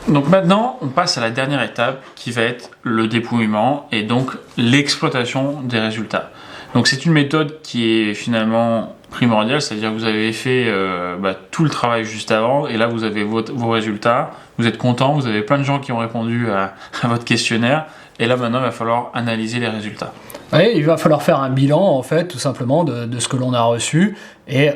Donc maintenant, on passe à la dernière étape qui va être le dépouillement et donc l'exploitation des résultats. Donc c'est une méthode qui est finalement primordiale, c'est-à-dire que vous avez fait tout le travail juste avant et là vous avez vos résultats, vous êtes content, vous avez plein de gens qui ont répondu à votre questionnaire et là maintenant il va falloir analyser les résultats. Oui, il va falloir faire un bilan en fait tout simplement de ce que l'on a reçu et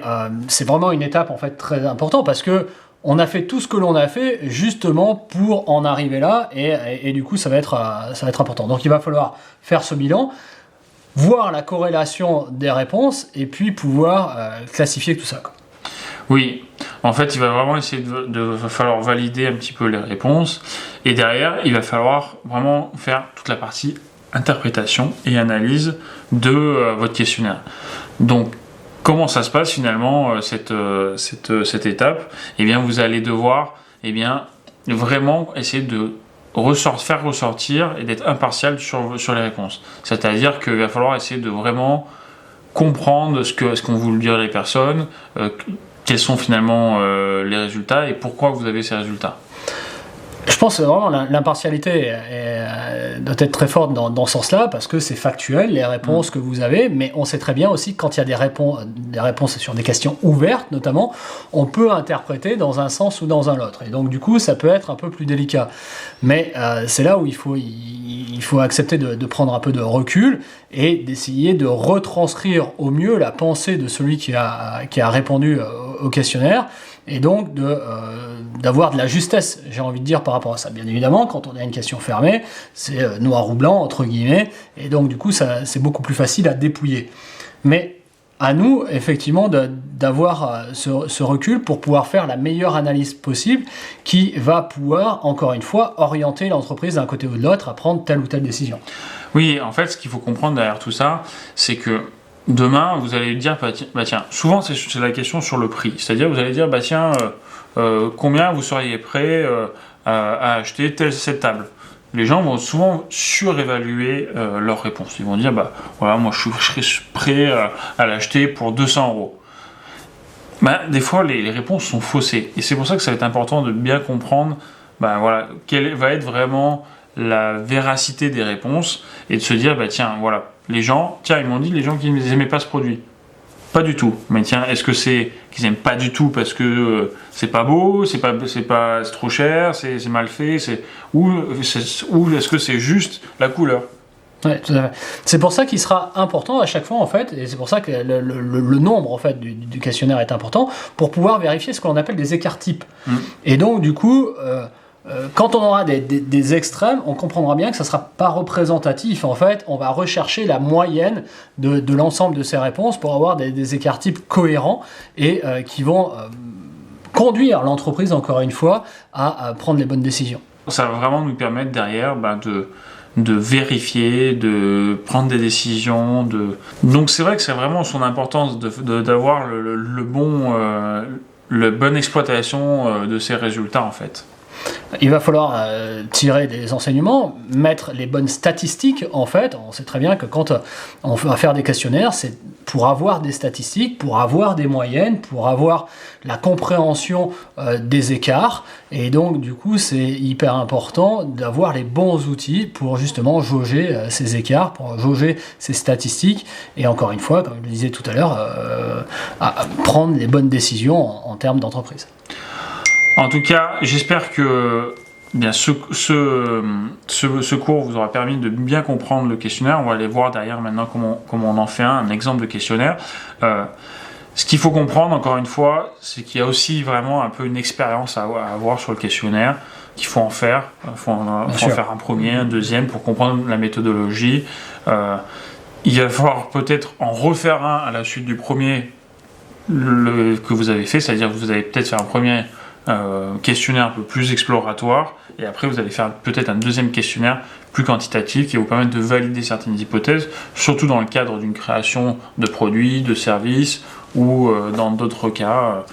c'est vraiment une étape en fait très importante parce que on a fait tout ce que l'on a fait justement pour en arriver là et du coup ça va être important. Donc il va falloir faire ce bilan, voir la corrélation des réponses et puis pouvoir classifier tout ça, quoi. Oui, en fait il va vraiment essayer va falloir valider un petit peu les réponses et derrière il va falloir vraiment faire toute la partie interprétation et analyse de votre questionnaire. Donc comment ça se passe finalement cette étape? Eh bien vous allez devoir vraiment essayer de faire ressortir et d'être impartial sur les réponses. C'est-à-dire qu'il va falloir essayer de vraiment comprendre ce qu'ont voulu dire les personnes, quels sont finalement les résultats et pourquoi vous avez ces résultats. Je pense que vraiment l'impartialité doit être très forte dans ce sens-là parce que c'est factuel, les réponses que vous avez, mais on sait très bien aussi que quand il y a des réponses sur des questions ouvertes notamment, on peut interpréter dans un sens ou dans un autre. Et donc du coup, ça peut être un peu plus délicat. Mais c'est là où il faut accepter de prendre un peu de recul et d'essayer de retranscrire au mieux la pensée de celui qui a répondu au questionnaire. Et donc d'avoir de la justesse, j'ai envie de dire, par rapport à ça. Bien évidemment, quand on a une question fermée, c'est noir ou blanc, entre guillemets, et donc du coup, c'est beaucoup plus facile à dépouiller. Mais à nous, effectivement, d'avoir ce recul pour pouvoir faire la meilleure analyse possible qui va pouvoir, encore une fois, orienter l'entreprise d'un côté ou de l'autre à prendre telle ou telle décision. Oui, en fait, ce qu'il faut comprendre derrière tout ça, c'est que demain, vous allez dire, tiens, souvent c'est la question sur le prix. C'est-à-dire, vous allez dire, combien vous seriez prêt à acheter cette table. Les gens vont souvent surévaluer leurs réponses. Ils vont dire, moi je serais prêt à l'acheter pour 200 €. Des fois, les réponses sont faussées. Et c'est pour ça que ça va être important de bien comprendre quelle va être vraiment la véracité des réponses et de se dire, les gens qui n'aimaient pas ce produit. Pas du tout. Mais tiens, est-ce que c'est qu'ils n'aiment pas du tout parce que c'est pas beau, c'est trop cher, c'est mal fait, ou est-ce que c'est juste la couleur? Ouais, tout à fait. C'est pour ça qu'il sera important à chaque fois en fait, et c'est pour ça que le nombre en fait du questionnaire est important pour pouvoir vérifier ce qu'on appelle des écarts types. Et donc du coup, quand on aura des extrêmes, on comprendra bien que ça ne sera pas représentatif. En fait, on va rechercher la moyenne de l'ensemble de ces réponses pour avoir des écarts types cohérents et qui vont conduire l'entreprise, encore une fois, à prendre les bonnes décisions. Ça va vraiment nous permettre derrière de vérifier, de prendre des décisions. Donc c'est vrai que c'est vraiment son importance d'avoir la bonne exploitation de ces résultats en fait. Il va falloir tirer des enseignements, mettre les bonnes statistiques en fait. On sait très bien que quand on va faire des questionnaires, c'est pour avoir des statistiques, pour avoir des moyennes, pour avoir la compréhension des écarts. Et donc du coup, c'est hyper important d'avoir les bons outils pour justement jauger ces écarts, pour jauger ces statistiques. Et encore une fois, comme je le disais tout à l'heure, à prendre les bonnes décisions en termes d'entreprise. En tout cas, j'espère que ce cours vous aura permis de bien comprendre le questionnaire. On va aller voir derrière maintenant comment on en fait un exemple de questionnaire. Ce qu'il faut comprendre, encore une fois, c'est qu'il y a aussi vraiment un peu une expérience à avoir sur le questionnaire, qu'il faut en faire. Il faut en faire un premier, un deuxième pour comprendre la méthodologie. Il va falloir peut-être en refaire un à la suite du premier que vous avez fait, c'est-à-dire que vous allez peut-être faire un premier questionnaire un peu plus exploratoire et après vous allez faire peut-être un deuxième questionnaire plus quantitatif qui va vous permettre de valider certaines hypothèses, surtout dans le cadre d'une création de produits, de services ou dans d'autres cas